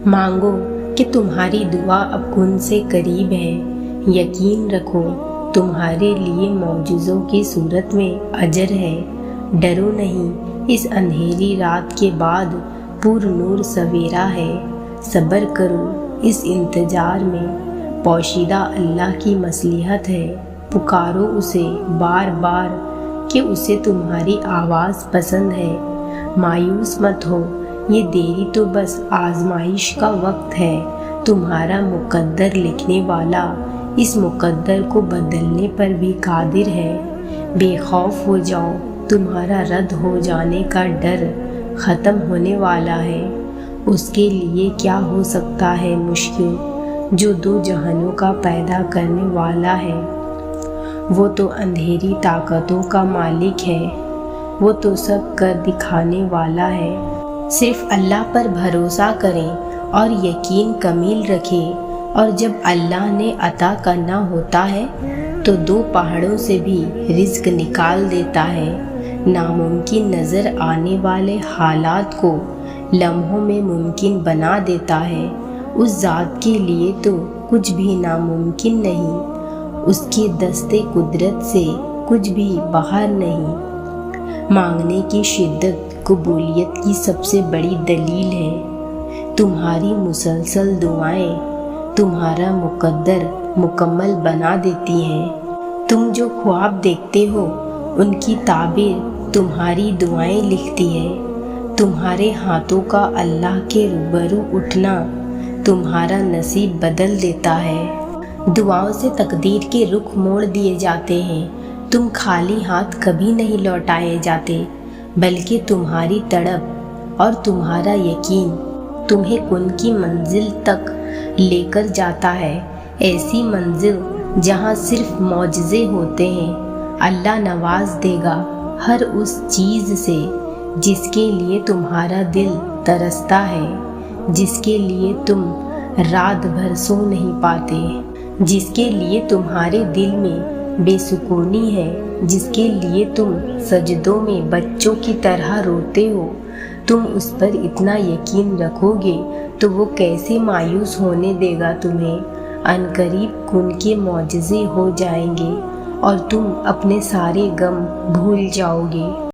مانگو کہ تمہاری دعا اب کن سے قریب ہے۔ یقین رکھو تمہارے لیے معجزوں کی صورت میں اجر ہے۔ ڈرو نہیں، اس اندھیری رات کے بعد پر نور سویرا ہے۔ صبر کرو اس انتظار میں، پوشیدہ اللہ کی مصلحت ہے۔ پکارو اسے بار بار کہ اسے تمہاری آواز پسند ہے۔ مایوس مت ہو، یہ دیری تو بس آزمائش کا وقت ہے۔ تمہارا مقدر لکھنے والا اس مقدر کو بدلنے پر بھی قادر ہے۔ بے خوف ہو جاؤ، تمہارا رد ہو جانے کا ڈر ختم ہونے والا ہے۔ اس کے لیے کیا ہو سکتا ہے مشکل، جو دو جہانوں کا پیدا کرنے والا ہے۔ وہ تو اندھیری طاقتوں کا مالک ہے، وہ تو سب کر دکھانے والا ہے۔ صرف اللہ پر بھروسہ کریں اور یقین کمیل رکھیں، اور جب اللہ نے عطا کرنا ہوتا ہے تو دو پہاڑوں سے بھی رزق نکال دیتا ہے۔ ناممکن نظر آنے والے حالات کو لمحوں میں ممکن بنا دیتا ہے۔ اس ذات کے لیے تو کچھ بھی ناممکن نہیں، اس کے دست قدرت سے کچھ بھی باہر نہیں۔ مانگنے کی شدت قبولیت کی سب سے بڑی دلیل ہے۔ تمہاری مسلسل دعائیں تمہارا مقدر مکمل بنا دیتی ہیں۔ تم جو خواب دیکھتے ہو ان کی تعبیر تمہاری دعائیں لکھتی ہے۔ تمہارے ہاتھوں کا اللہ کے روبرو اٹھنا تمہارا نصیب بدل دیتا ہے۔ دعاؤں سے تقدیر کے رخ موڑ دیے جاتے ہیں۔ تم خالی ہاتھ کبھی نہیں لوٹائے جاتے، بلکہ تمہاری تڑپ اور تمہارا یقین تمہیں کن کی منزل تک لے کر جاتا ہے، ایسی منزل جہاں صرف معجزے ہوتے ہیں۔ اللہ نواز دے گا ہر اس چیز سے جس کے لیے تمہارا دل ترستا ہے، جس کے لیے تم رات بھر سو نہیں پاتے، جس کے لیے تمہارے دل میں بے سکونی ہے، جس کے لیے تم سجدوں میں بچوں کی طرح روتے ہو۔ تم اس پر اتنا یقین رکھو گے تو وہ کیسے مایوس ہونے دے گا تمہیں۔ عنقریب کن کے معجزے ہو جائیں گے اور تم اپنے سارے غم بھول جاؤ گے۔